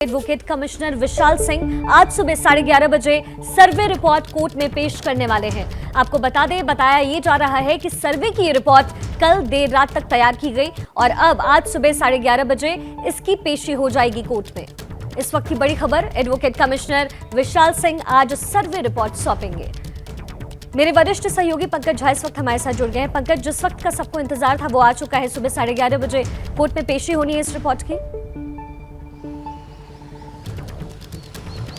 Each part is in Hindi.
एडवोकेट कमिश्नर विशाल सिंह आज सुबह 11:30 बजे सर्वे रिपोर्ट कोर्ट में पेश करने वाले हैं। आपको बताया ये जा रहा है कि सर्वे की ये रिपोर्ट कल देर रात तक तैयार की गई और अब आज सुबह 11:30 बजे इसकी पेशी हो जाएगी कोर्ट में। इस वक्त की बड़ी खबर, एडवोकेट कमिश्नर विशाल सिंह आज सर्वे रिपोर्ट सौंपेंगे। मेरे वरिष्ठ सहयोगी पंकज झा इस वक्त हमारे साथ जुड़ गए हैं। पंकज, जिस वक्त का सबको इंतजार था वो आ चुका है, सुबह 11:30 बजे कोर्ट में पेशी होनी है इस रिपोर्ट की।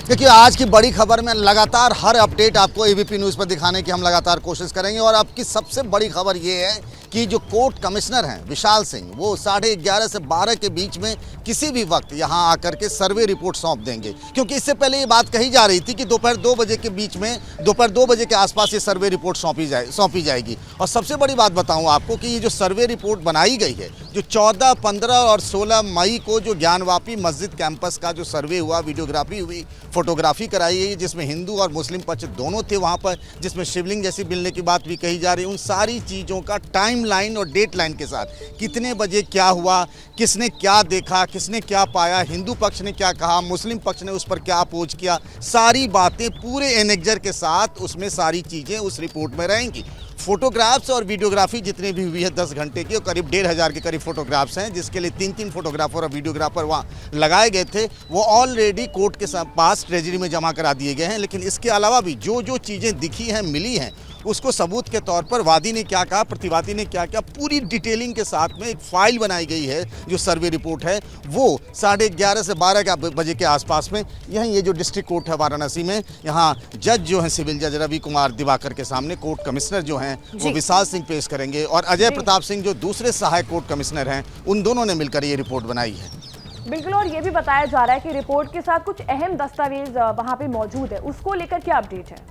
देखिए, आज की बड़ी खबर में लगातार हर अपडेट आपको एबीपी न्यूज़ पर दिखाने की हम लगातार कोशिश करेंगे और आपकी सबसे बड़ी खबर ये है कि जो कोर्ट कमिश्नर हैं विशाल सिंह, वो 11:30 से 12 के बीच में किसी भी वक्त यहाँ आकर के सर्वे रिपोर्ट सौंप देंगे, क्योंकि इससे पहले ये बात कही जा रही थी कि दोपहर 2 बजे के बीच में, दोपहर 2 बजे के आसपास ये सर्वे रिपोर्ट सौंपी जाएगी। और सबसे बड़ी बात बताऊँ आपको कि ये जो सर्वे रिपोर्ट बनाई गई है, जो 14, 15 और 16 मई को जो ज्ञानवापी मस्जिद कैंपस का जो सर्वे हुआ, वीडियोग्राफी हुई, फोटोग्राफी कराई गई, जिसमें हिंदू और मुस्लिम पक्ष दोनों थे वहाँ पर, जिसमें शिवलिंग जैसी मिलने की बात भी कही जा रही है, उन सारी चीज़ों का टाइम लाइन और डेट लाइन के साथ कितने बजे क्या हुआ, किसने क्या देखा, किसने क्या पाया, हिंदू पक्ष ने क्या कहा, मुस्लिम पक्ष ने उस पर क्या अपोज किया, सारी बातें पूरे एनेक्जर के साथ उसमें सारी चीज़ें उस रिपोर्ट में रहेंगी। फोटोग्राफ्स और वीडियोग्राफी जितनी भी हुई है 10 घंटे की, और करीब 1,500 के करीब फोटोग्राफ्स हैं, जिसके लिए 3-3 फोटोग्राफर और वीडियोग्राफर वहाँ लगाए गए थे, वो ऑलरेडी कोर्ट के पास ट्रेजरी में जमा करा दिए गए हैं। लेकिन इसके अलावा भी जो जो चीज़ें दिखी हैं, मिली हैं, उसको सबूत के तौर पर वादी ने क्या कहा, प्रतिवादी ने क्या क्या, पूरी डिटेलिंग के साथ में एक फाइल बनाई गई है। जो सर्वे रिपोर्ट है वो 11:30 से 12 बजे के आसपास में यहीं ये जो डिस्ट्रिक्ट कोर्ट है वाराणसी में, यहाँ जज जो है सिविल जज रवि कुमार दिवाकर के सामने कोर्ट कमिश्नर जो हैं वो विशाल सिंह पेश करेंगे और अजय प्रताप सिंह जो दूसरे सहायक कोर्ट कमिश्नर हैं, उन दोनों ने मिलकर ये रिपोर्ट बनाई है। बिल्कुल, और ये भी बताया जा रहा है कि रिपोर्ट के साथ कुछ अहम दस्तावेज वहां पे मौजूद है, उसको लेकर क्या अपडेट है?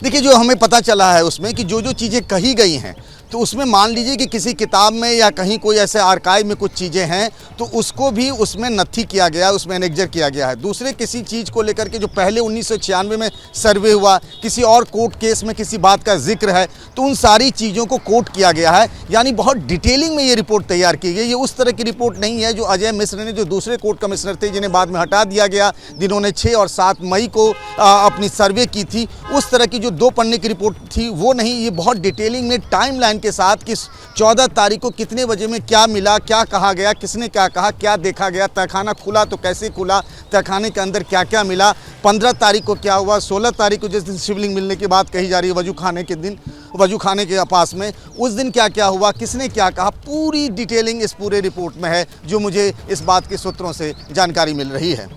देखिए, जो हमें पता चला है उसमें कि जो जो चीज़ें कही गई हैं, तो उसमें मान लीजिए कि किसी किताब में या कहीं कोई ऐसे आर्काइव में कुछ चीज़ें हैं, तो उसको भी उसमें नथी किया गया, उसमें एनेक्जर किया गया है। दूसरे किसी चीज़ को लेकर के जो पहले 1996 में सर्वे हुआ, किसी और कोर्ट केस में किसी बात का जिक्र है, तो उन सारी चीज़ों को कोट किया गया है। यानी बहुत डिटेलिंग में ये रिपोर्ट तैयार की गई। ये उस तरह की रिपोर्ट नहीं है जो अजय मिश्र ने, जो दूसरे कोर्ट कमिश्नर थे जिन्हें बाद में हटा दिया गया, जिन्होंने 6 और 7 मई को अपनी सर्वे की थी, उस तरह की जो 2 पन्ने की रिपोर्ट थी वो नहीं। ये बहुत डिटेलिंग में टाइम लाइन के साथ कि 14 तारीख को कितने बजे में क्या मिला, क्या कहा गया, किसने क्या कहा, क्या देखा गया, तहखाना खुला तो कैसे खुला, तहखाने के अंदर क्या क्या मिला, 15 तारीख को क्या हुआ, 16 तारीख को जिस दिन शिवलिंग मिलने की बात कही जा रही है वजू खाने के दिन, वजू खाने के पास में, उस दिन क्या क्या हुआ, किसने क्या कहा, पूरी डिटेलिंग इस पूरे रिपोर्ट में है, जो मुझे इस बात के सूत्रों से जानकारी मिल रही है।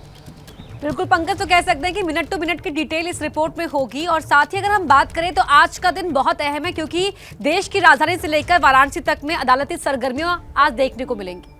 बिल्कुल पंकज, तो कह सकते हैं कि मिनट टू मिनट की डिटेल इस रिपोर्ट में होगी। और साथ ही अगर हम बात करें तो आज का दिन बहुत अहम है, क्योंकि देश की राजधानी से लेकर वाराणसी तक में अदालती सरगर्मियां आज देखने को मिलेंगी।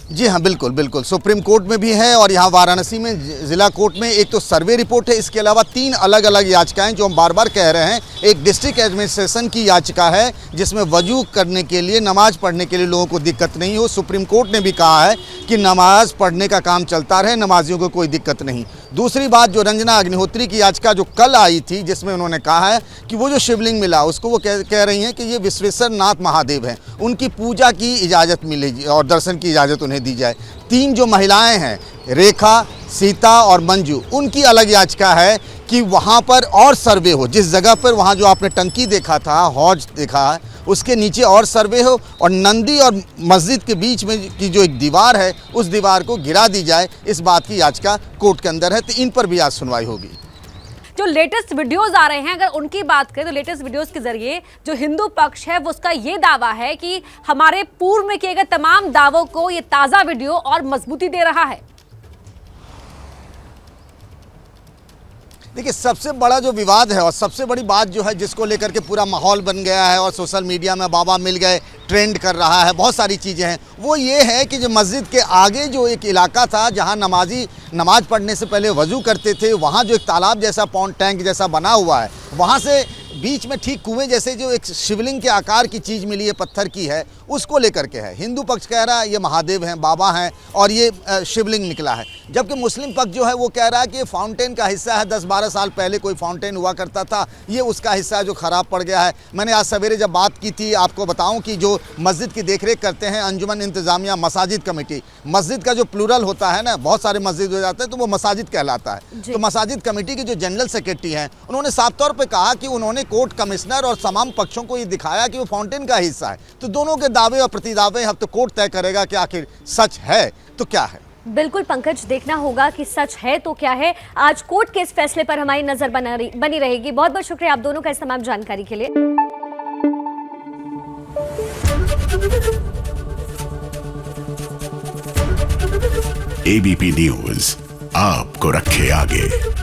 जी हाँ, बिल्कुल बिल्कुल, सुप्रीम कोर्ट में भी है और यहाँ वाराणसी में जिला कोर्ट में एक तो सर्वे रिपोर्ट है, इसके अलावा 3 अलग अलग याचिकाएं जो हम बार बार कह रहे हैं। एक डिस्ट्रिक्ट एडमिनिस्ट्रेशन की याचिका है जिसमें वजू करने के लिए, नमाज पढ़ने के लिए लोगों को दिक्कत नहीं हो। सुप्रीम कोर्ट ने भी कहा है कि नमाज पढ़ने का काम चलता रहे, नमाजियों को कोई दिक्कत नहीं। दूसरी बात, जो रंजना अग्निहोत्री की याचिका जो कल आई थी, जिसमें उन्होंने कहा है कि वो जो शिवलिंग मिला उसको वो कह रही हैं कि ये विश्वेश्वर नाथ महादेव हैं, उनकी पूजा की इजाज़त मिलेगी और दर्शन की इजाज़त उन्हें दी जाए। 3 जो महिलाएं हैं, रेखा, सीता और मंजू, उनकी अलग याचिका है कि वहाँ पर और सर्वे हो, जिस जगह पर वहाँ जो आपने टंकी देखा था, हौज देखा है, उसके नीचे और सर्वे हो और नंदी और मस्जिद के बीच में की जो एक दीवार है, उस दीवार को गिरा दी जाए। इस बात की याचिका कोर्ट के अंदर है, तो इन पर भी आज सुनवाई होगी। जो लेटेस्ट वीडियोस आ रहे हैं, अगर उनकी बात करें तो लेटेस्ट वीडियोस के जरिए जो हिंदू पक्ष है वो उसका ये दावा है कि हमारे पूर्व में किए गए तमाम दावों को ये ताजा वीडियो और मजबूती दे रहा है। देखिए, सबसे बड़ा जो विवाद है और सबसे बड़ी बात जो है जिसको लेकर के पूरा माहौल बन गया है और सोशल मीडिया में बाबा मिल गए ट्रेंड कर रहा है, बहुत सारी चीज़ें हैं, वो ये है कि जो मस्जिद के आगे जो एक इलाका था जहां नमाजी नमाज पढ़ने से पहले वज़ू करते थे, वहां जो एक तालाब जैसा पॉन्ड टैंक जैसा बना हुआ है, वहां से बीच में ठीक कुएं जैसे जो एक शिवलिंग के आकार की चीज़ मिली है, पत्थर की है, उसको लेकर के है। हिंदू पक्ष कह रहा है ये महादेव हैं, बाबा हैं और ये शिवलिंग निकला है, जबकि मुस्लिम पक्ष जो है वो कह रहा है कि ये फाउंटेन का हिस्सा है। 10-12 साल पहले कोई फाउंटेन हुआ करता था, ये उसका हिस्सा है जो ख़राब पड़ गया है। मैंने आज सवेरे जब बात की थी, आपको बताऊं कि जो मस्जिद की देखरेख करते हैं अंजुमन इंतज़ामिया मसाजिद कमेटी, मस्जिद का जो प्लूरल होता है ना, बहुत सारे मस्जिद हो जाते हैं तो वो मसाजिद कहलाता है। तो मसाजिद कमेटी के जो जनरल सेक्रेटरी हैं, उन्होंने साफ तौर पे कहा कि उन्होंने कोर्ट कमिश्नर और तमाम पक्षों को ये दिखाया कि वो फाउंटेन का हिस्सा है। तो दोनों के दावे और प्रतिदावे अब तो कोर्ट तय करेगा कि आखिर सच है तो क्या है। बिल्कुल पंकज, देखना होगा कि सच है तो क्या है। आज कोर्ट के इस फैसले पर हमारी नजर बनी रहेगी। बहुत बहुत शुक्रिया आप दोनों का इस तमाम जानकारी के लिए। एबीपी न्यूज आपको रखे आगे।